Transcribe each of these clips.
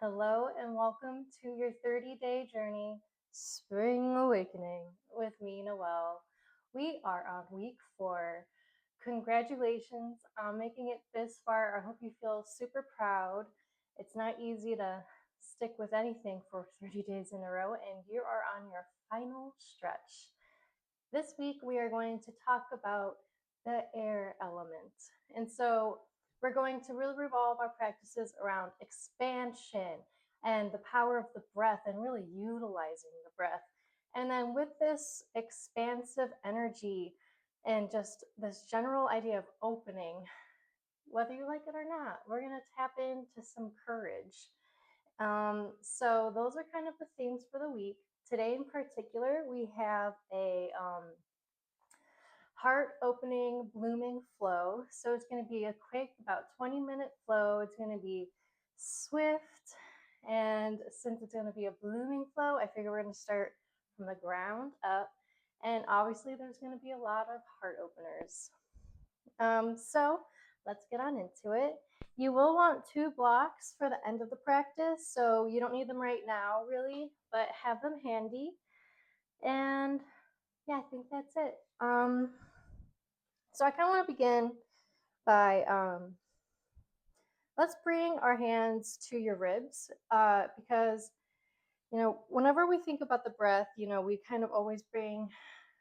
Hello and welcome to your 30-day journey, Spring Awakening, with me, Noelle. We are on week 4. Congratulations on making it this far. I hope you feel super proud. It's not easy to stick with anything for 30 days in a row, and you are on your final stretch. This week, we are going to talk about the air element. And so, we're going to really revolve our practices around expansion and the power of the breath and really utilizing the breath. And then, with this expansive energy and just this general idea of opening, whether you like it or not, we're going to tap into some courage. So, those are kind of the themes for the week. Today, in particular, we have a heart opening blooming flow. So it's going to be a quick, about 20-minute flow. It's going to be swift. And since it's going to be a blooming flow, I figure we're going to start from the ground up. And obviously, there's going to be a lot of heart openers. So let's get on into it. You will want 2 blocks for the end of the practice. So you don't need them right now, really, but have them handy. And yeah, I think that's it. So I kind of want to begin by let's bring our hands to your ribs because, whenever we think about the breath, we kind of always bring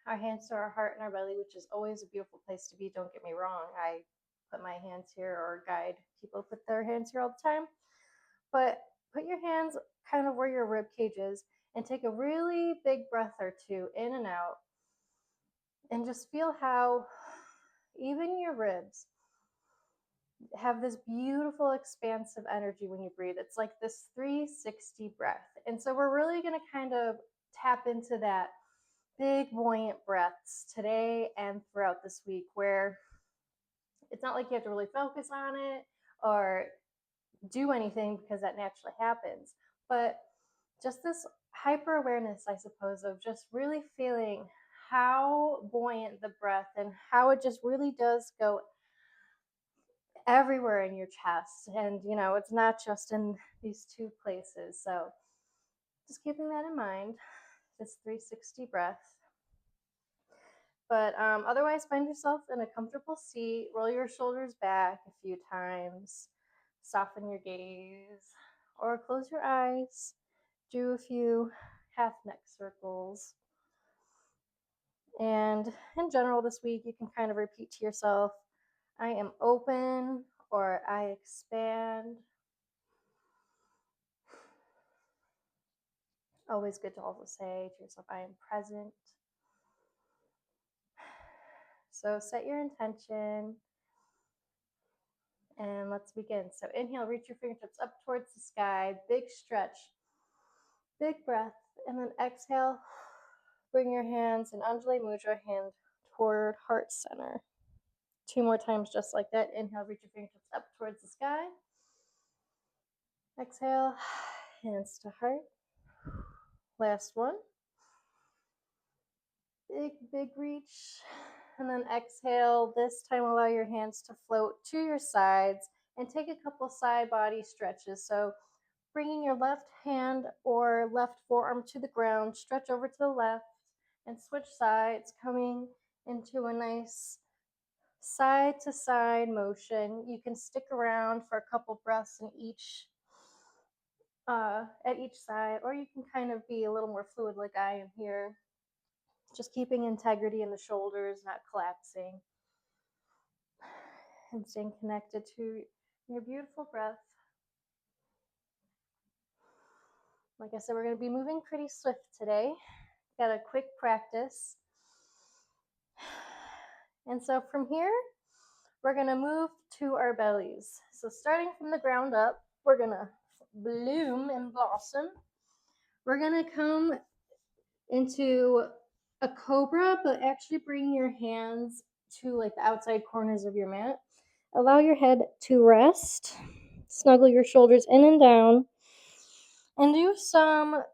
our hands to our heart and our belly, which is always a beautiful place to be. Don't get me wrong. I put my hands here or guide people put their hands here all the time. But put your hands kind of where your rib cage is and take a really big breath or two in and out and just feel how even your ribs have this beautiful expansive energy when you breathe. It's like this 360 breath. And so we're really going to kind of tap into that big buoyant breaths today and throughout this week, where it's not like you have to really focus on it or do anything because that naturally happens, but just this hyper awareness, I suppose, of just really feeling how buoyant the breath and how it just really does go everywhere in your chest. And, it's not just in these 2 places. So just keeping that in mind, this 360 breath. But otherwise, find yourself in a comfortable seat, roll your shoulders back a few times, soften your gaze, or close your eyes, do a few half neck circles. And in general, this week, you can kind of repeat to yourself, I am open, or I expand. Always good to also say to yourself, I am present. So set your intention and let's begin. So inhale, reach your fingertips up towards the sky, big stretch, big breath, and then exhale, bring your hands in Anjali Mudra, hand toward heart center. 2 more times just like that. Inhale, reach your fingertips up towards the sky. Exhale, hands to heart. Last one. Big reach. And then exhale. This time, allow your hands to float to your sides and take a couple side body stretches. So, bringing your left hand or left forearm to the ground, stretch over to the left and switch sides, coming into a nice side to side motion. You can stick around for a couple breaths in at each side, or you can kind of be a little more fluid like I am here. Just keeping integrity in the shoulders, not collapsing, and staying connected to your beautiful breath. Like I said, we're going to be moving pretty swift today. Got a quick practice. And so from here, we're going to move to our bellies. So starting from the ground up, we're going to bloom and blossom. We're going to come into a cobra, but actually bring your hands to like the outside corners of your mat. Allow your head to rest. Snuggle your shoulders in and down. And do some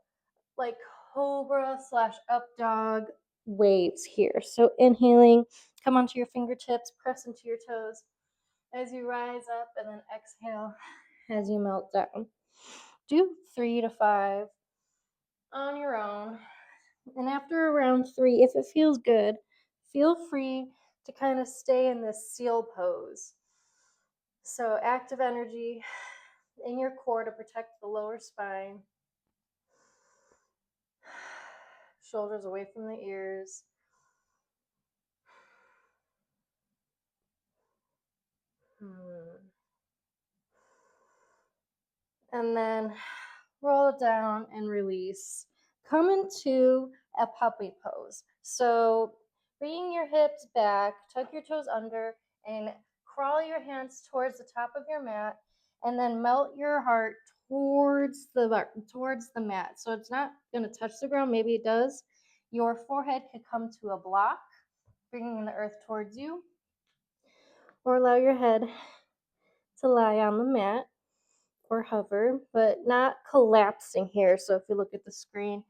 like cobra / up dog waves here. So inhaling, come onto your fingertips, press into your toes as you rise up, and then exhale as you melt down. Do 3 to 5 on your own. And after around 3, if it feels good, feel free to kind of stay in this seal pose. So, active energy in your core to protect the lower spine, shoulders away from the ears. And then roll it down and release. Come into a puppy pose. So bring your hips back, tuck your toes under, and crawl your hands towards the top of your mat, and then melt your heart towards the mat. So it's not going to touch the ground. Maybe it does. Your forehead could come to a block, bringing the earth towards you, or allow your head to lie on the mat or hover, but not collapsing here. So if you look at the screen,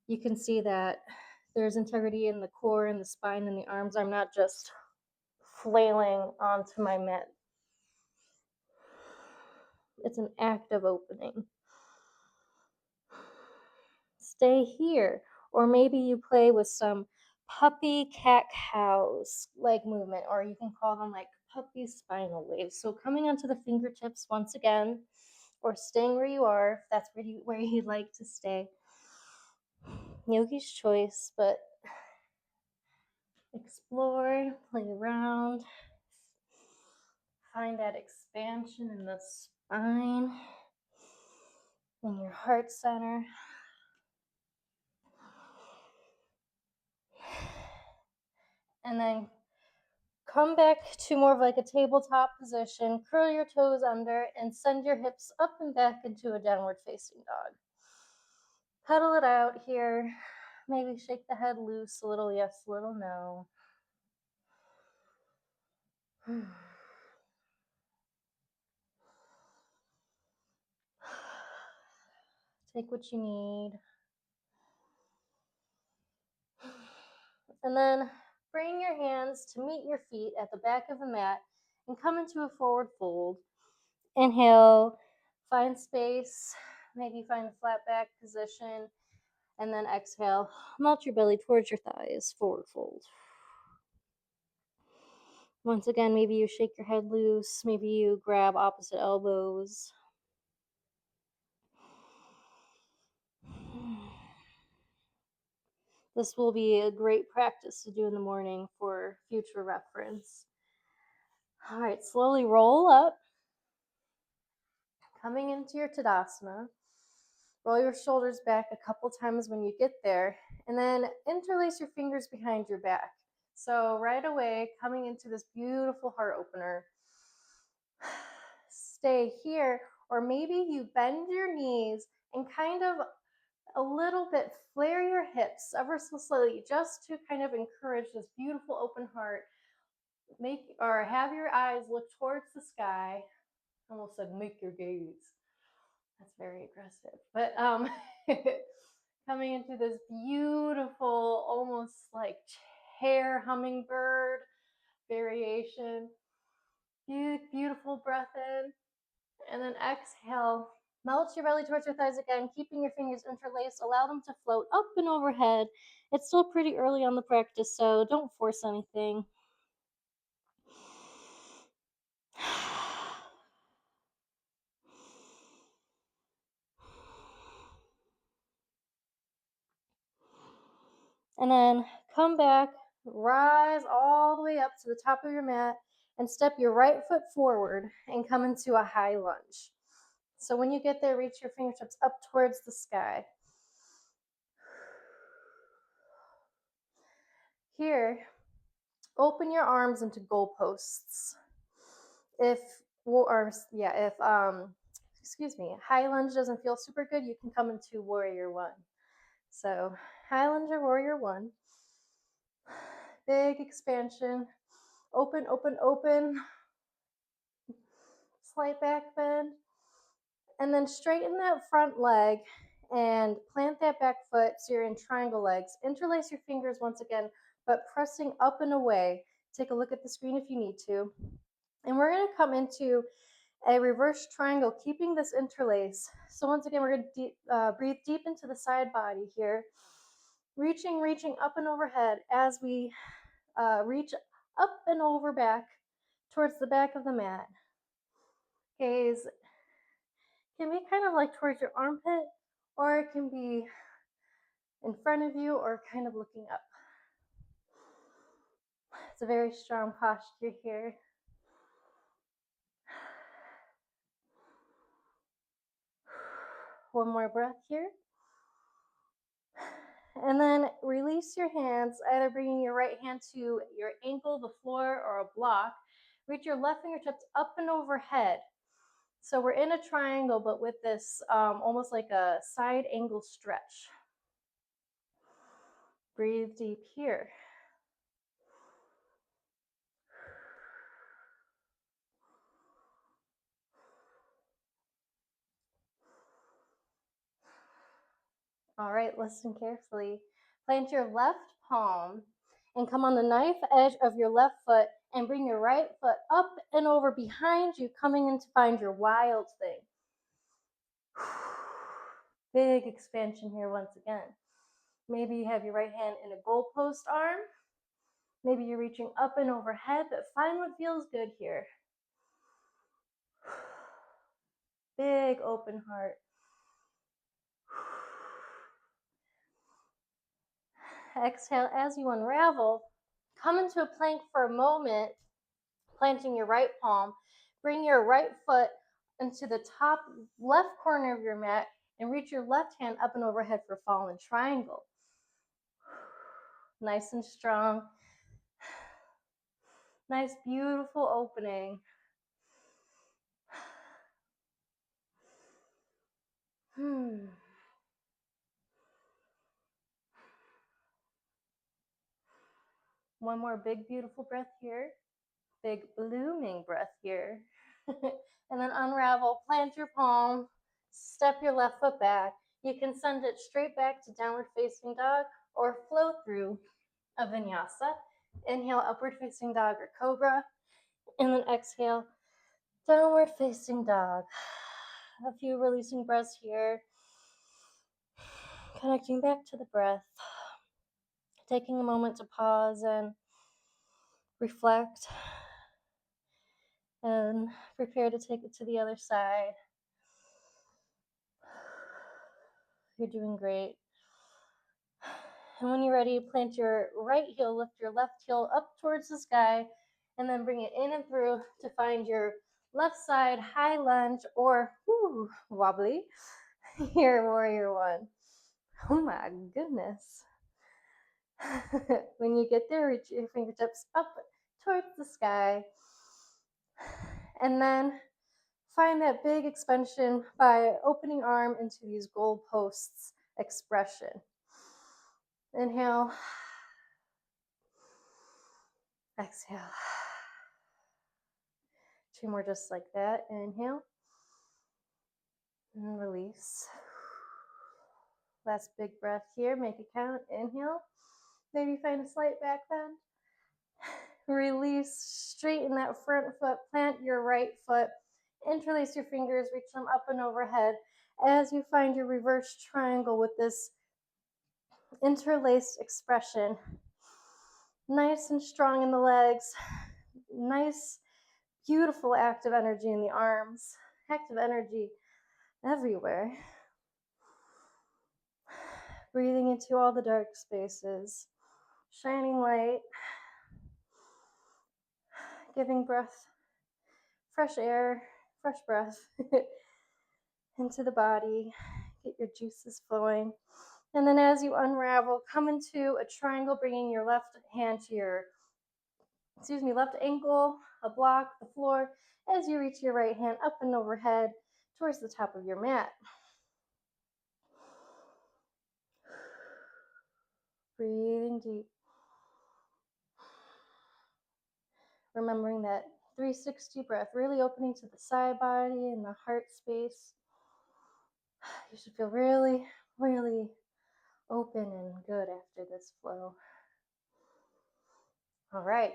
you can see that there's integrity in the core and the spine and the arms. I'm not just flailing onto my mat. It's an active opening. Stay here. Or maybe you play with some puppy cat cows like movement, or you can call them like puppy spinal waves. So coming onto the fingertips once again, or staying where you are, if that's where you'd like to stay. Yogi's choice, but explore, play around, find that expansion in the spine, in your heart center. And then come back to more of like a tabletop position, curl your toes under, and send your hips up and back into a downward facing dog. Pedal it out here. Maybe shake the head loose, a little yes, a little no. Take what you need. And then bring your hands to meet your feet at the back of the mat and come into a forward fold. Inhale, find space, maybe find a flat back position, and then exhale, melt your belly towards your thighs, forward fold. Once again, maybe you shake your head loose, maybe you grab opposite elbows. This will be a great practice to do in the morning for future reference. All right, slowly roll up, coming into your Tadasana. Roll your shoulders back a couple times when you get there, and then interlace your fingers behind your back. So right away, coming into this beautiful heart opener, stay here, or maybe you bend your knees and kind of a little bit flare your hips ever so slightly, just to kind of encourage this beautiful open heart. Make or have your eyes look towards the sky. I almost said make your gaze. That's very aggressive. But coming into this beautiful, almost like chair hummingbird variation. Beautiful breath in. And then exhale. Melt your belly towards your thighs again, keeping your fingers interlaced. Allow them to float up and overhead. It's still pretty early on the practice, so don't force anything. And then come back, rise all the way up to the top of your mat, and step your right foot forward and come into a high lunge. So when you get there, reach your fingertips up towards the sky. Here, open your arms into goalposts. If high lunge doesn't feel super good, you can come into warrior one. So high lunge or warrior one. Big expansion. Open, open, open. Slight back bend. And then straighten that front leg and plant that back foot so you're in triangle legs. Interlace your fingers once again, but pressing up and away. Take a look at the screen if you need to. And we're going to come into a reverse triangle, keeping this interlace. So once again, we're going to breathe deep into the side body here, reaching up and overhead as we reach up and over back towards the back of the mat. Gaze can be kind of like towards your armpit, or it can be in front of you or kind of looking up. It's a very strong posture here. One more breath here. And then release your hands, either bringing your right hand to your ankle, the floor, or a block. Reach your left fingertips up and overhead. So we're in a triangle, but with this almost like a side angle stretch. Breathe deep here. All right, listen carefully. Plant your left palm and come on the knife edge of your left foot and bring your right foot up and over behind you, coming in to find your wild thing. Big expansion here once again. Maybe you have your right hand in a goalpost arm. Maybe you're reaching up and overhead, but find what feels good here. Big open heart. Exhale as you unravel. Come into a plank for a moment, planting your right palm. Bring your right foot into the top left corner of your mat and reach your left hand up and overhead for fallen triangle. Nice and strong. Nice, beautiful opening. One more big, beautiful breath here. Big, blooming breath here. And then unravel, plant your palm, step your left foot back. You can send it straight back to downward facing dog or flow through a vinyasa. Inhale, upward facing dog or cobra. And then exhale, downward facing dog. A few releasing breaths here. Connecting back to the breath. Taking a moment to pause and reflect and prepare to take it to the other side. You're doing great. And when you're ready, plant your right heel, lift your left heel up towards the sky, and then bring it in and through to find your left side high lunge or wobbly here, warrior one. Oh my goodness. When you get there, reach your fingertips up towards the sky. And then find that big expansion by opening arm into these goalposts expression. Inhale. Exhale. Two more just like that. Inhale. And release. Last big breath here. Make it count. Inhale. Maybe find a slight back bend. Release. Straighten that front foot. Plant your right foot. Interlace your fingers. Reach them up and overhead as you find your reverse triangle with this interlaced expression. Nice and strong in the legs. Nice, beautiful active energy in the arms. Active energy everywhere. Breathing into all the dark spaces. Shining light. Giving breath, fresh air, fresh breath into the body. Get your juices flowing. And then as you unravel, come into a triangle, bringing your left hand to your, left ankle, a block, the floor, as you reach your right hand up and overhead towards the top of your mat. Breathing deep. Remembering that 360 breath, really opening to the side body and the heart space. You should feel really, really open and good after this flow. All right.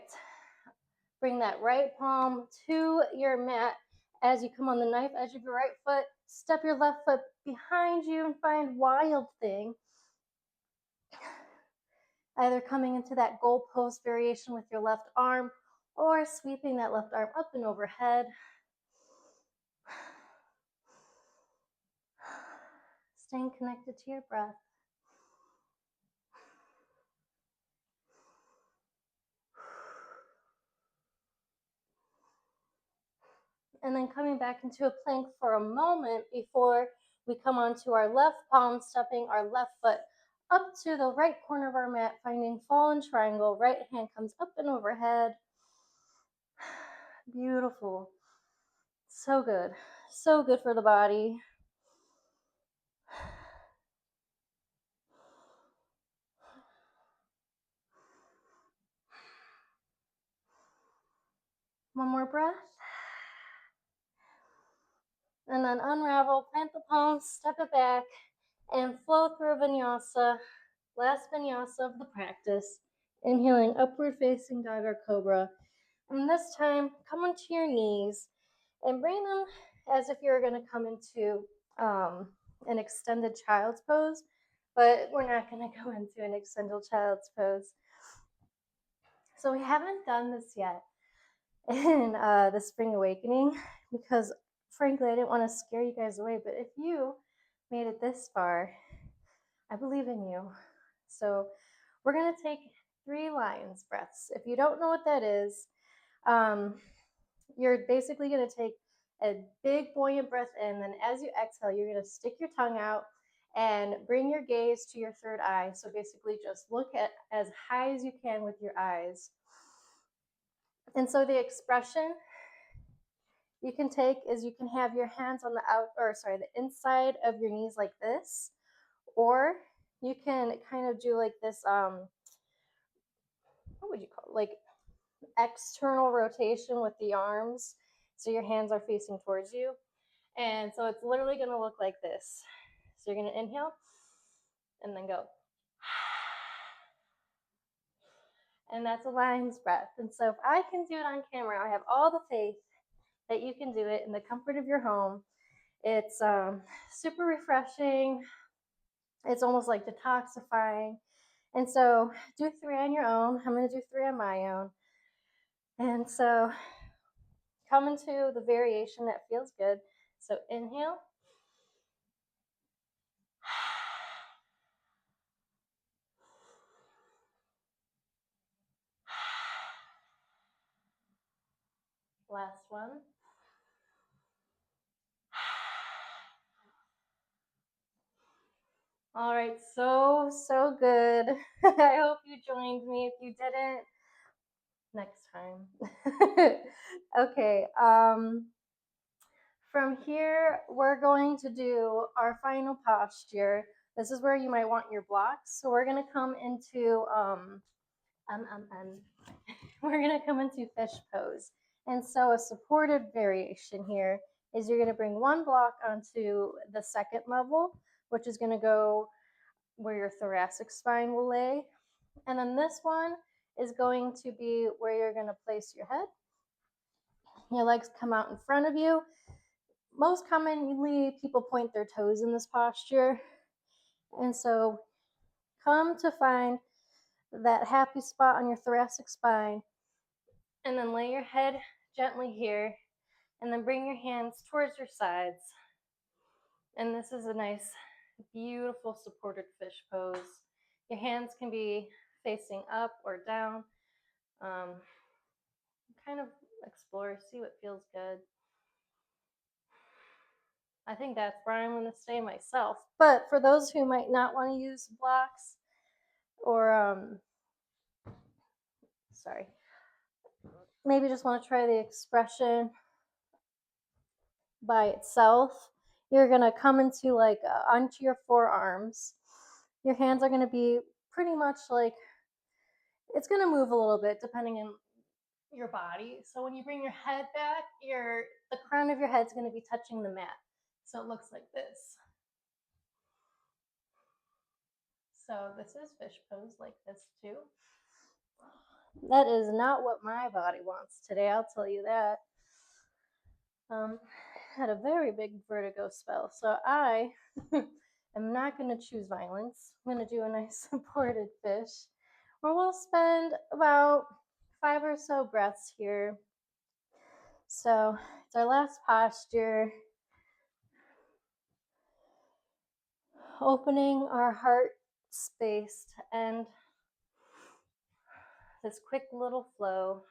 Bring that right palm to your mat As you come on the knife edge of your right foot, step your left foot behind you and find wild thing. Either coming into that goal pose variation with your left arm or sweeping that left arm up and overhead. Staying connected to your breath. And then coming back into a plank for a moment before we come onto our left palm, stepping our left foot up to the right corner of our mat, finding fallen triangle. Right hand comes up and overhead. Beautiful. So good. So good for the body. One more breath. And then unravel, plant the palms, step it back, and flow through vinyasa. Last vinyasa of the practice. Inhaling upward facing dog or cobra. And this time, come onto your knees and bring them as if you're going to come into an extended child's pose, but we're not going to go into an extended child's pose. So we haven't done this yet in the Spring Awakening because, frankly, I didn't want to scare you guys away. But if you made it this far, I believe in you. So we're going to take 3 lion's breaths. If you don't know what that is, you're basically going to take a big buoyant breath in, then as you exhale, you're going to stick your tongue out and bring your gaze to your third eye. So basically just look at as high as you can with your eyes. And so the expression you can take is you can have your hands on the inside of your knees like this, or you can kind of do like this, what would you call it? Like external rotation with the arms. So your hands are facing towards you. And so it's literally going to look like this. So you're going to inhale and then go. And that's a lion's breath. And so if I can do it on camera, I have all the faith that you can do it in the comfort of your home. It's super refreshing. It's almost like detoxifying. And so do 3 on your own. I'm going to do 3 on my own. And so come into the variation that feels good. So inhale. Last one. All right, so good. I hope you joined me. If you didn't, next time. Okay, from here, we're going to do our final posture. This is where you might want your blocks. So we're gonna come into, we're gonna come into fish pose. And so a supported variation here is you're gonna bring one block onto the second level, which is gonna go where your thoracic spine will lay. And then this one is going to be where you're going to place your head. Your legs come out in front of you. Most commonly, people point their toes in this posture. And so come to find that happy spot on your thoracic spine. And then lay your head gently here. And then bring your hands towards your sides. And this is a nice, beautiful supported fish pose. Your hands can be facing up or down. Kind of explore, see what feels good. I think that's where I'm going to stay myself. But for those who might not want to use blocks or, maybe just want to try the expression by itself, you're going to come into like onto your forearms. Your hands are going to be pretty much like, it's going to move a little bit depending on your body. So when you bring your head back, the crown of your head is going to be touching the mat. So it looks like this. So this is fish pose like this too. That is not what my body wants today, I'll tell you that. um, had a very big vertigo spell. So I am not going to choose violence. I'm going to do a nice supported fish where we'll spend about 5 or so breaths here. So it's our last posture, opening our heart space to end this quick little flow.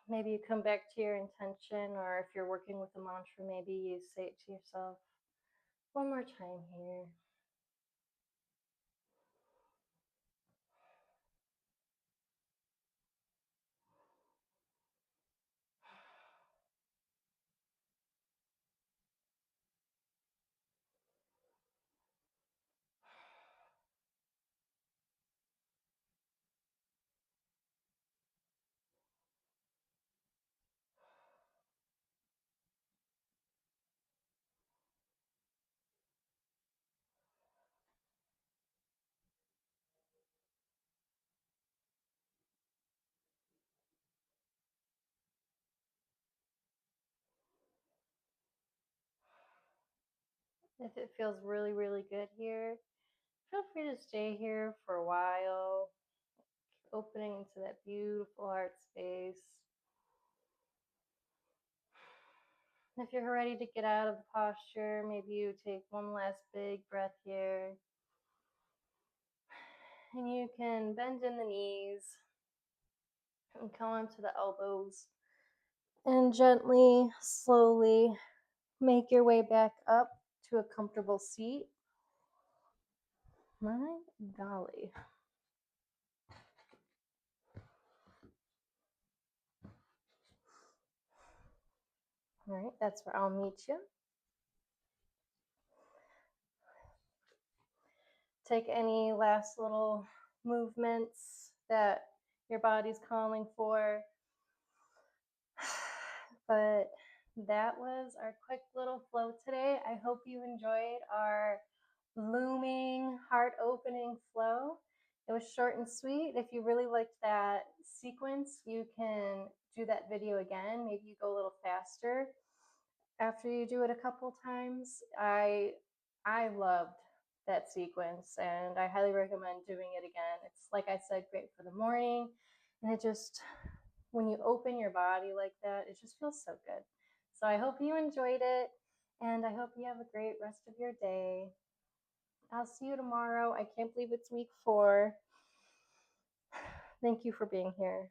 Maybe you come back to your intention, or if you're working with a mantra, maybe you say it to yourself one more time here. If it feels really, really good here, feel free to stay here for a while, opening into that beautiful heart space. If you're ready to get out of the posture, maybe you take one last big breath here. And you can bend in the knees and come onto the elbows and gently, slowly make your way back up to a comfortable seat. My golly. All right, that's where I'll meet you. Take any last little movements that your body's calling for. But that was our quick little flow today. I hope you enjoyed our looming heart opening flow. It was short and sweet. If you really liked that sequence, you can do that video again. Maybe you go a little faster after you do it a couple times. I loved that sequence and I highly recommend doing it again. It's, like I said, great for the morning, and it just, when you open your body like that, it just feels so good. So I hope you enjoyed it, and I hope you have a great rest of your day. I'll see you tomorrow. I can't believe it's week 4. Thank you for being here.